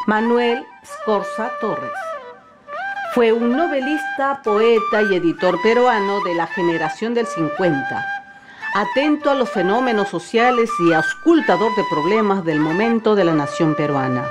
Manuel Scorza Torres. Fue un novelista, poeta y editor peruano de la generación del 50, atento a los fenómenos sociales y auscultador de problemas del momento de la nación peruana.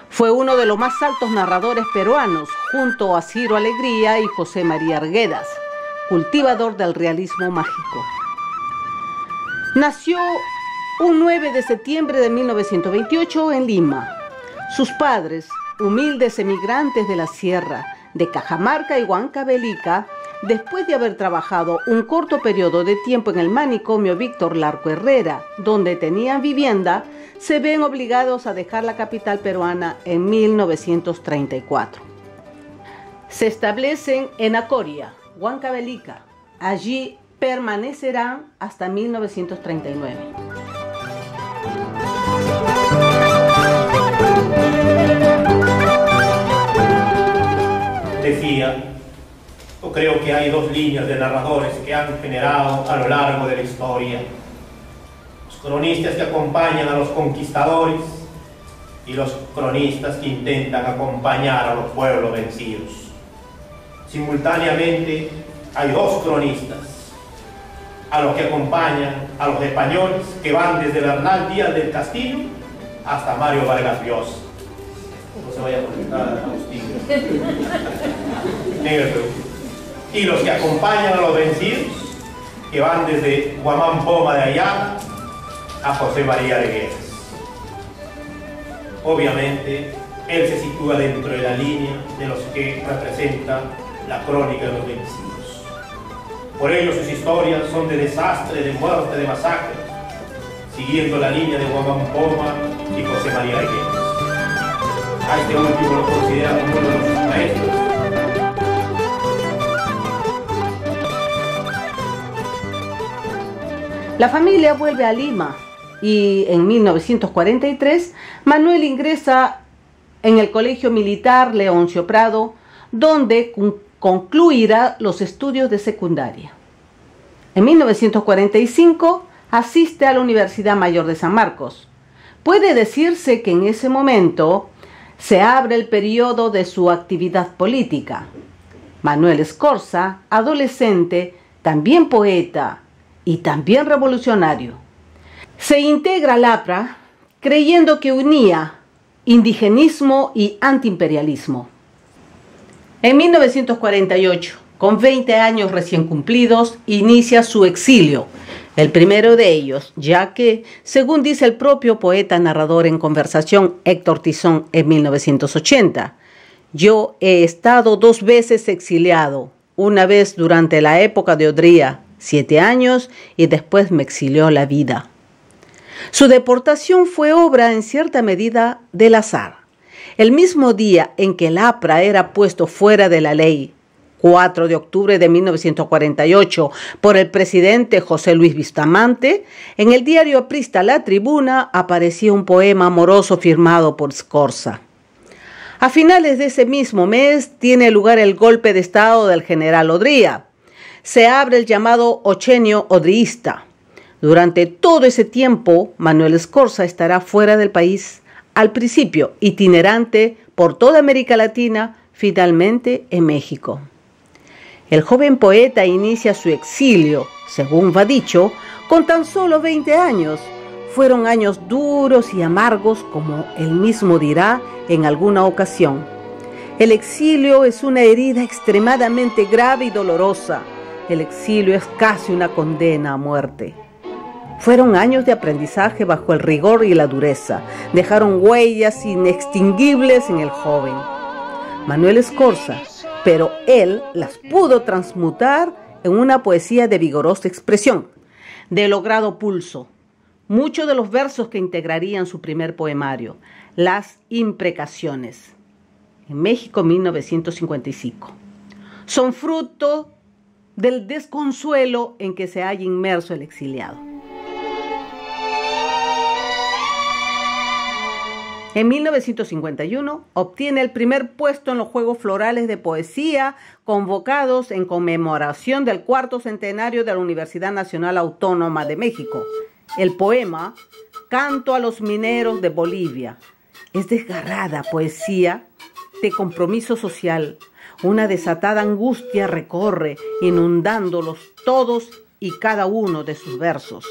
Fue uno de los más altos narradores peruanos, junto a Ciro Alegría y José María Arguedas, cultivador del realismo mágico. Nació un 9 de septiembre de 1928 en Lima. Sus padres, humildes emigrantes de la sierra de Cajamarca y Huancavelica, después de haber trabajado un corto periodo de tiempo en el manicomio Víctor Larco Herrera, donde tenían vivienda, se ven obligados a dejar la capital peruana en 1934. Se establecen en Acoria, Huancavelica. Allí permanecerán hasta 1939. Decía, yo creo que hay dos líneas de narradores que han generado a lo largo de la historia: los cronistas que acompañan a los conquistadores y los cronistas que intentan acompañar a los pueblos vencidos. Simultáneamente hay dos cronistas, a los que acompañan a los españoles, que van desde Bernal Díaz del Castillo hasta Mario Vargas Llosa. No se vaya a conectar, Agustín. Negro. Y los que acompañan a los vencidos, que van desde Guamán Poma de Ayala a José María de Guedes. Obviamente, él se sitúa dentro de la línea de los que representan la crónica de los vencidos. Por ello, sus historias son de desastre, de muerte, de masacre, siguiendo la línea de Guamán Poma y José María de Guedes. A este último lo considera como uno de los maestros. La familia vuelve a Lima y en 1943 Manuel ingresa en el Colegio Militar Leoncio Prado, donde concluirá los estudios de secundaria. En 1945 asiste a la Universidad Mayor de San Marcos. Puede decirse que en ese momento se abre el periodo de su actividad política. Manuel Scorza, adolescente, también poeta y también revolucionario, se integra al APRA creyendo que unía indigenismo y antiimperialismo. En 1948, con 20 años recién cumplidos, inicia su exilio, el primero de ellos, ya que, según dice el propio poeta narrador en conversación Héctor Tizón en 1980, yo he estado 2 veces exiliado, una vez durante la época de Odría, 7 años, y después me exilió la vida. Su deportación fue obra en cierta medida del azar. El mismo día en que el APRA era puesto fuera de la ley, 4 de octubre de 1948, por el presidente José Luis Bustamante, en el diario aprista La Tribuna aparecía un poema amoroso firmado por Scorza. A finales de ese mismo mes tiene lugar el golpe de estado del general Odría. Se abre el llamado Ochenio Odriista. Durante todo ese tiempo, Manuel Scorza estará fuera del país, al principio itinerante por toda América Latina, finalmente en México. El joven poeta inicia su exilio, según va dicho, con tan solo 20 años. Fueron años duros y amargos, como él mismo dirá en alguna ocasión. El exilio es una herida extremadamente grave y dolorosa. El exilio es casi una condena a muerte. Fueron años de aprendizaje bajo el rigor y la dureza. Dejaron huellas inextinguibles en el joven Manuel Scorza, pero él las pudo transmutar en una poesía de vigorosa expresión, de logrado pulso. Muchos de los versos que integrarían su primer poemario, Las Imprecaciones, en México 1955, son fruto del desconsuelo en que se halla inmerso el exiliado. En 1951 obtiene el primer puesto en los Juegos Florales de Poesía convocados en conmemoración del 4º centenario de la Universidad Nacional Autónoma de México. El poema Canto a los Mineros de Bolivia Es desgarrada poesía de compromiso social. Una desatada angustia recorre, inundándolos todos y cada uno de sus versos.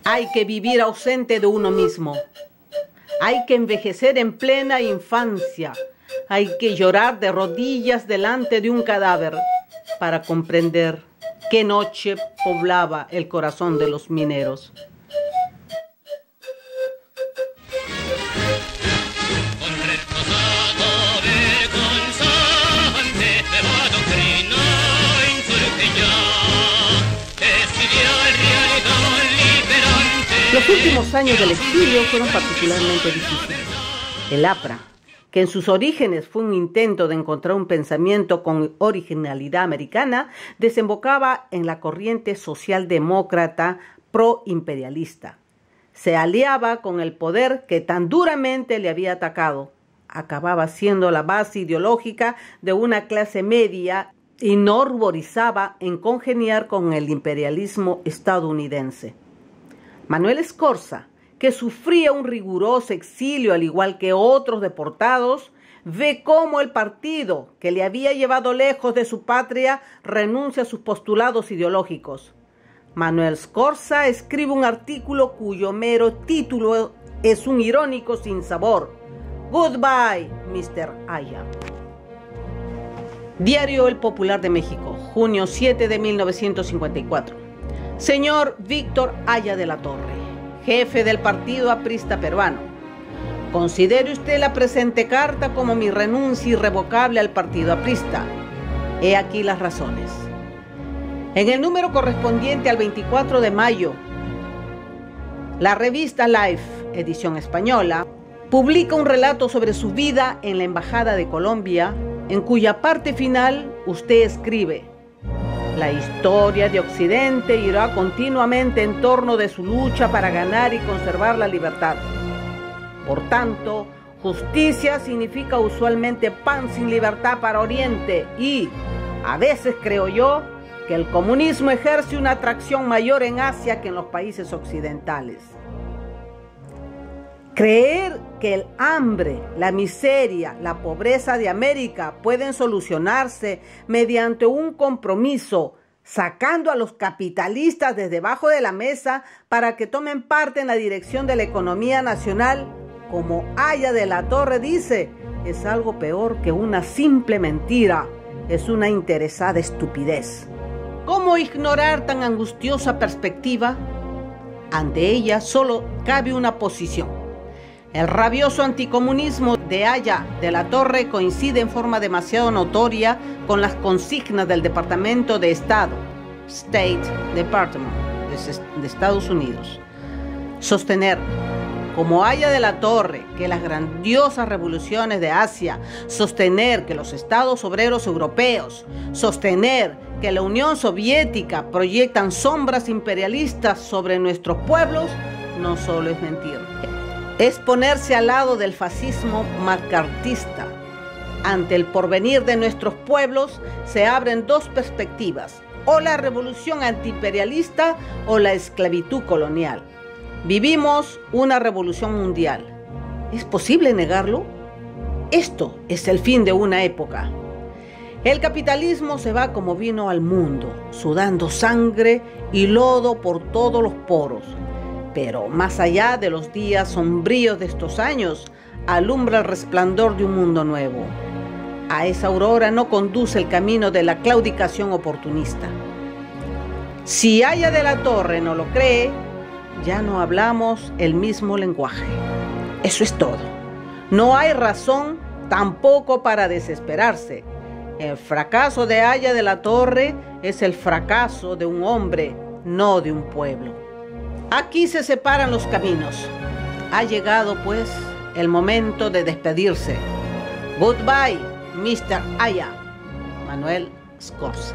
Hay que vivir ausente de uno mismo. Hay que envejecer en plena infancia. Hay que llorar de rodillas delante de un cadáver para comprender qué noche poblaba el corazón de los mineros. Los últimos años del exilio fueron particularmente difíciles. El APRA, que en sus orígenes fue un intento de encontrar un pensamiento con originalidad americana, desembocaba en la corriente socialdemócrata pro-imperialista. Se aliaba con el poder que tan duramente le había atacado. Acababa siendo la base ideológica de una clase media y no ruborizaba en congeniar con el imperialismo estadounidense. Manuel Scorza, que sufría un riguroso exilio al igual que otros deportados, ve cómo el partido que le había llevado lejos de su patria renuncia a sus postulados ideológicos. Manuel Scorza escribe un artículo cuyo mero título es un irónico sinsabor: Goodbye, Mr. Aya. Diario El Popular de México, junio 7 de 1954. Señor Víctor Aya de la Torre, jefe del Partido Aprista Peruano, considere usted la presente carta como mi renuncia irrevocable al Partido Aprista. He aquí las razones. En el número correspondiente al 24 de mayo, la revista Life, edición española, publica un relato sobre su vida en la Embajada de Colombia, en cuya parte final usted escribe: la historia de Occidente irá continuamente en torno de su lucha para ganar y conservar la libertad. Por tanto, justicia significa usualmente pan sin libertad para Oriente y, a veces creo yo, que el comunismo ejerce una atracción mayor en Asia que en los países occidentales. Creer que el hambre, la miseria, la pobreza de América pueden solucionarse mediante un compromiso, sacando a los capitalistas desde debajo de la mesa para que tomen parte en la dirección de la economía nacional, como Aya de la Torre dice, es algo peor que una simple mentira, es una interesada estupidez. ¿Cómo ignorar tan angustiosa perspectiva? Ante ella solo cabe una posición. El rabioso anticomunismo de Aya de la Torre coincide en forma demasiado notoria con las consignas del Departamento de Estado, State Department, de Estados Unidos. Sostener, como Aya de la Torre, que las grandiosas revoluciones de Asia, sostener que los estados obreros europeos, sostener que la Unión Soviética proyectan sombras imperialistas sobre nuestros pueblos, no solo es mentir. Es ponerse al lado del fascismo macartista. Ante el porvenir de nuestros pueblos se abren dos perspectivas: o la revolución antiimperialista o la esclavitud colonial. Vivimos una revolución mundial. ¿Es posible negarlo? Esto es el fin de una época. El capitalismo se va como vino al mundo, sudando sangre y lodo por todos los poros. Pero más allá de los días sombríos de estos años, alumbra el resplandor de un mundo nuevo. A esa aurora no conduce el camino de la claudicación oportunista. Si Aya de la Torre no lo cree, ya no hablamos el mismo lenguaje. Eso es todo. No hay razón tampoco para desesperarse. El fracaso de Aya de la Torre es el fracaso de un hombre, no de un pueblo. Aquí se separan los caminos. Ha llegado, pues, el momento de despedirse. Goodbye, Mr. Aya. Manuel Scorza.